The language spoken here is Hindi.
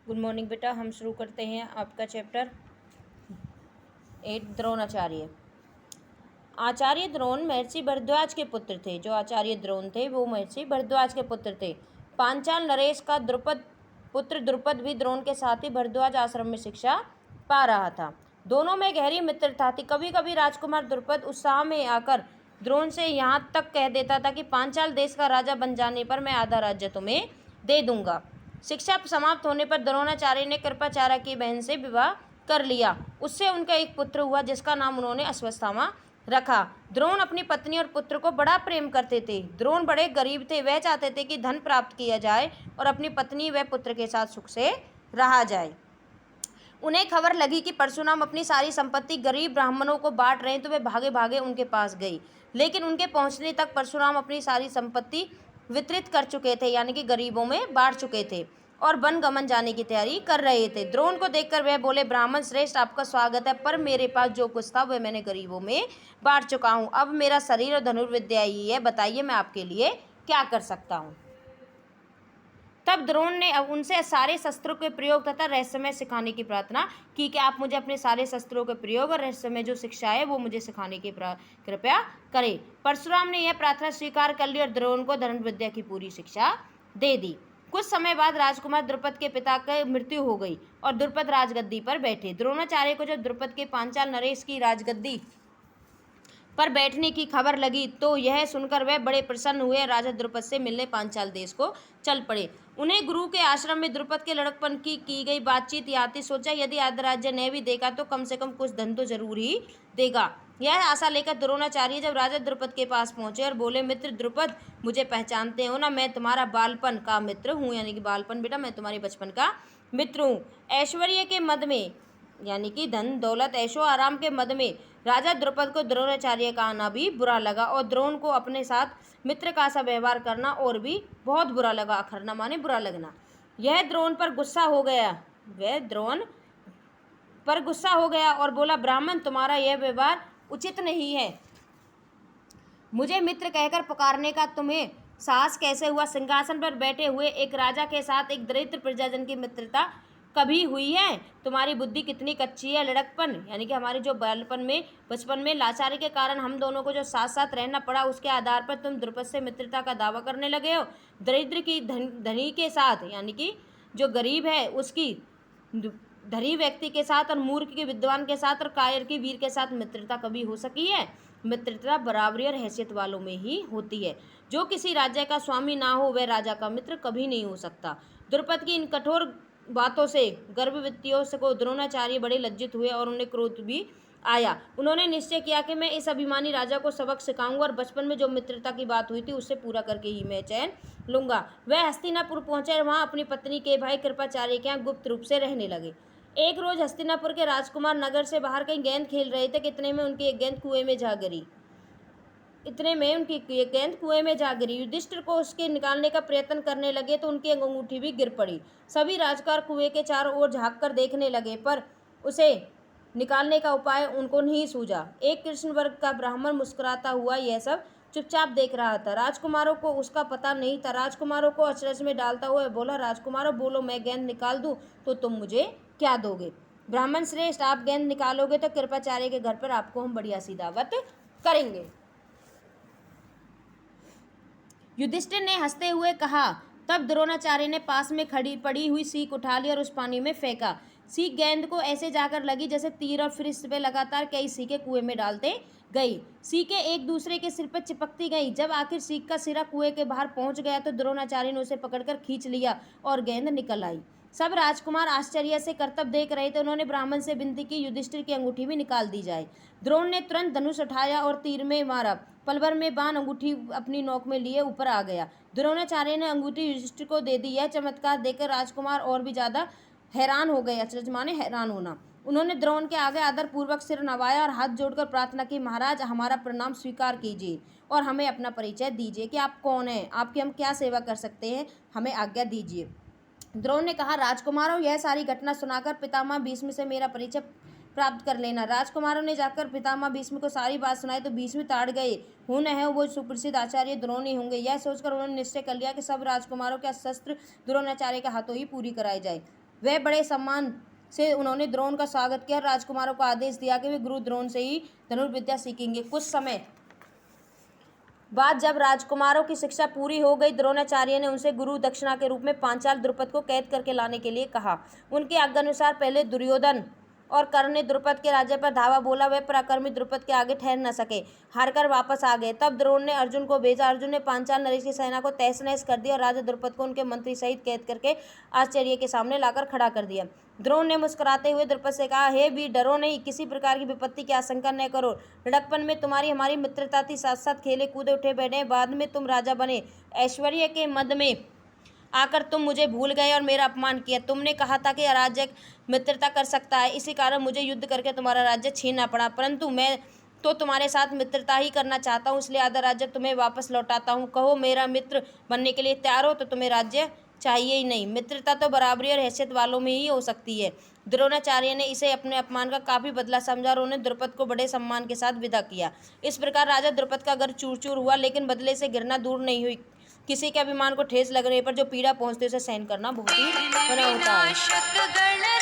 गुड मॉर्निंग बेटा। हम शुरू करते हैं आपका चैप्टर 8 द्रोणाचार्य। आचार्य द्रोण महर्षि भरद्वाज के पुत्र थे। जो आचार्य द्रोण थे वो महर्षि भरद्वाज के पुत्र थे। पांचाल नरेश का पुत्र द्रुपद भी द्रोण के साथ ही भरद्वाज आश्रम में शिक्षा पा रहा था। दोनों में गहरी मित्रता थी। कभी कभी राजकुमार द्रुपद उत्साह में आकर द्रोण से यहाँ तक कह देता था कि पांचाल देश का राजा बन जाने पर मैं आधा राज्य तुम्हें दे दूंगा। शिक्षा समाप्त होने पर द्रोणाचार्य ने कृपाचार्य की बहन से विवाह कर लिया। उससे उनका एक पुत्र हुआ जिसका नाम उन्होंने अश्वत्थामा रखा। द्रोण अपनी पत्नी और पुत्र को बड़ा प्रेम करते थे। द्रोण बड़े गरीब थे। वह चाहते थे कि धन प्राप्त किया जाए और अपनी पत्नी व पुत्र के साथ सुख से रहा जाए। उन्हें खबर लगी कि परशुराम अपनी सारी संपत्ति गरीब ब्राह्मणों को बांट रहे हैं तो वे भागे भागे उनके पास गई। लेकिन उनके पहुंचने तक परशुराम अपनी सारी संपत्ति वितरित कर चुके थे, यानी कि गरीबों में बांट चुके थे और वन गमन जाने की तैयारी कर रहे थे। द्रोण को देखकर वह बोले, ब्राह्मण श्रेष्ठ, आपका स्वागत है, पर मेरे पास जो कुछ था वह मैंने गरीबों में बांट चुका हूँ। अब मेरा शरीर और धनुर्विद्या ही है। बताइए मैं आपके लिए क्या कर सकता हूँ। तब द्रोण ने अब उनसे सारे शस्त्रों के प्रयोग तथा रहस्यमय सिखाने की प्रार्थना की कि आप मुझे अपने सारे शस्त्रों के प्रयोग और रहस्यमय जो शिक्षा है वो मुझे सिखाने की कृपया करें। परशुराम ने यह प्रार्थना स्वीकार कर ली और द्रोण को धनुर्विद्या की पूरी शिक्षा दे दी। कुछ समय बाद राजकुमार द्रुपद के पिता की मृत्यु हो गई और द्रुपद राजगद्दी पर बैठे। द्रोणाचार्य को जब द्रुपद के पांचाल नरेश की राजगद्दी पर बैठने की खबर लगी तो यह सुनकर वह बड़े प्रसन्न हुए। राजा द्रुपद से मिलने पांचाल देश को चल पड़े। उन्हें गुरु के आश्रम में द्रुपद के लड़कपन की गई बातचीत याद थी। सोचा यदि आर्धराज्य ने भी देगा तो कम से कम कुछ धन तो जरूर ही देगा। यह आशा लेकर द्रोणाचार्य जब राजा द्रुपद के पास पहुंचे और बोले, मित्र द्रुपद, मुझे पहचानते हो ना? मैं तुम्हारा बालपन का मित्र हूँ, यानी कि बालपन बेटा मैं तुम्हारे बचपन का मित्र हूँ। ऐश्वर्य के मद में, यानी कि धन दौलत ऐशो आराम के मद में राजा द्रुपद को द्रोणाचार्य का आना भी बुरा लगा और द्रोण को अपने साथ मित्र का सा व्यवहार करना और भी बहुत बुरा लगा। अखरना माने बुरा लगना। यह द्रोण पर गुस्सा हो गया। वह द्रोण पर गुस्सा हो गया और बोला, ब्राह्मण, तुम्हारा यह व्यवहार उचित नहीं है। मुझे मित्र कहकर पुकारने का तुम्हें साहस कैसे हुआ? सिंहासन पर बैठे हुए एक राजा के साथ एक दरिद्र प्रजाजन की मित्रता कभी हुई है? तुम्हारी बुद्धि कितनी कच्ची है। लड़कपन, यानी कि हमारे जो बचपन में लाचारी के कारण हम दोनों को जो साथ साथ रहना पड़ा, उसके आधार पर तुम द्रुपद से मित्रता का दावा करने लगे हो। दरिद्र की धनी के साथ, यानी कि जो गरीब है उसकी धनी व्यक्ति के साथ, और मूर्ख के विद्वान के साथ, और कायर की वीर के साथ मित्रता कभी हो सकी है? मित्रता बराबरी और हैसियत वालों में ही होती है। जो किसी राज्य का स्वामी ना हो वह राजा का मित्र कभी नहीं हो सकता। द्रुपद की इन कठोर बातों से गर्भवतियों से को द्रोणाचार्य बड़े लज्जित हुए और उन्हें क्रोध भी आया। उन्होंने निश्चय किया कि मैं इस अभिमानी राजा को सबक सिखाऊंगा और बचपन में जो मित्रता की बात हुई थी उससे पूरा करके ही मैं चैन लूंगा। वह हस्तिनापुर पहुंचे और वहां अपनी पत्नी के भाई कृपाचार्य के यहाँ गुप्त रूप से रहने लगे। एक रोज हस्तिनापुर के राजकुमार नगर से बाहर कहीं गेंद खेल रहे थे कि इतने में उनकी एक गेंद कुएं में जा गिरी। युधिष्ठिर को उसके निकालने का प्रयत्न करने लगे तो उनकी अंगूठी भी गिर पड़ी। सभी राजकुमार कुएं के चारों ओर झांक कर देखने लगे पर उसे निकालने का उपाय उनको नहीं सूझा। एक कृष्ण वर्ग का ब्राह्मण मुस्कुराता हुआ यह सब चुपचाप देख रहा था। राजकुमारों को उसका पता नहीं था। राजकुमारों को अचरज में डालता हुआ बोला, राजकुमारों बोलो, मैं गेंद निकाल दूं तो तुम मुझे क्या दोगे? ब्राह्मण श्रेष्ठ, आप गेंद निकालोगे तो कृपाचार्य के घर पर आपको हम बढ़िया सी दावत करेंगे। युधिष्ठिर ने हंसते हुए कहा। तब द्रोणाचार्य ने पास में खड़ी पड़ी हुई सीख उठा ली और उस पानी में फेंका। सीख गेंद को ऐसे जाकर लगी जैसे तीर, और फिर इस पे लगातार कई सीखें कुएं में डालते गई। सीखें एक दूसरे के सिर पर चिपकती गई। जब आखिर सीख का सिरा कुएं के बाहर पहुंच गया तो द्रोणाचार्य ने उसे पकड़कर खींच लिया और गेंद निकल आई। सब राजकुमार आश्चर्य से करतब देख रहे थे। उन्होंने ब्राह्मण से विनती की, युधिष्ठिर की अंगूठी भी निकाल दी जाए। द्रोण ने तुरंत धनुष उठाया और तीर में मारा। पल भर में बाण अंगूठी अपनी नोक में लिए ऊपर आ गया। द्रोणाचार्य ने अंगूठी युधिष्ठिर को दे दी। यह चमत्कार देखकर राजकुमार और भी ज्यादा हैरान हो गए। अचरज माने हैरान होना। उन्होंने द्रोण के आगे आदर पूर्वक सिर नवाया और हाथ जोड़कर प्रार्थना की, महाराज, हमारा प्रणाम स्वीकार कीजिए और हमें अपना परिचय दीजिए कि आप कौन हैं, आपकी हम क्या सेवा कर सकते हैं, हमें आज्ञा दीजिए। द्रोण ने कहा, राजकुमारों, यह सारी घटना सुनाकर पितामह भीष्म से मेरा परिचय प्राप्त कर लेना। राजकुमारों ने जाकर पितामह भीष्म को सारी बात सुनाई तो भीष्म ताड़ गए। हो न वो सुप्रसिद्ध आचार्य द्रोण ही होंगे। यह सोचकर उन्होंने निश्चय कर लिया कि सब राजकुमारों के शस्त्र द्रोणाचार्य के हाथों ही पूरी कराई जाए। वह बड़े सम्मान से उन्होंने द्रोण का स्वागत किया और राजकुमारों को आदेश दिया कि वे गुरु द्रोण से ही धनुर्विद्या सीखेंगे। कुछ समय बाद जब राजकुमारों की शिक्षा पूरी हो गई, द्रोणाचार्य ने उनसे गुरु दक्षिणा के रूप में पांचाल द्रुपद को कैद करके लाने के लिए कहा। उनके आज्ञानुसार पहले दुर्योधन और कर्ण ने द्रुपद के राज्य पर धावा बोला। वे पराक्रमी द्रुपद के आगे ठहर न सके, हारकर वापस आ गए। तब द्रोण ने अर्जुन को भेजा। अर्जुन ने पांचाल नरेश की सेना को तहस नहस कर दिया और राजा द्रुपद को उनके मंत्री सहित कैद करके आश्चर्य के सामने लाकर खड़ा कर दिया। द्रोण ने मुस्कुराते हुए द्रुपद से कहा, हे वीर, डरो नहीं, किसी प्रकार की विपत्ति की आशंका न करो। लड़कपन में तुम्हारी हमारी मित्रता थी, साथ साथ खेले कूदे उठे बैठे। बाद में तुम राजा बने, ऐश्वर्य के मद में आकर तुम मुझे भूल गए और मेरा अपमान किया। तुमने कहा था कि अराजक मित्रता कर सकता है, इसी कारण मुझे युद्ध करके तुम्हारा राज्य छीनना पड़ा, परंतु मैं तो तुम्हारे साथ मित्रता ही करना चाहता हूँ, इसलिए आधा राज्य तुम्हें वापस लौटाता हूँ। कहो मेरा मित्र बनने के लिए तैयार हो तो तुम्हें राज्य चाहिए ही नहीं। मित्रता तो बराबरी और हैसियत वालों में ही हो सकती है। द्रोणाचार्य ने इसे अपने अपमान का काफी बदला समझा और उन्हें द्रुपद को बड़े सम्मान के साथ विदा किया। इस प्रकार राजा द्रुपद का घर चूर चूर हुआ, लेकिन बदले से गिरना दूर नहीं हुई। किसी के अभिमान को ठेस लगने पर जो पीड़ा पहुंचती है उसे सहन करना बहुत ही बड़ा होता है।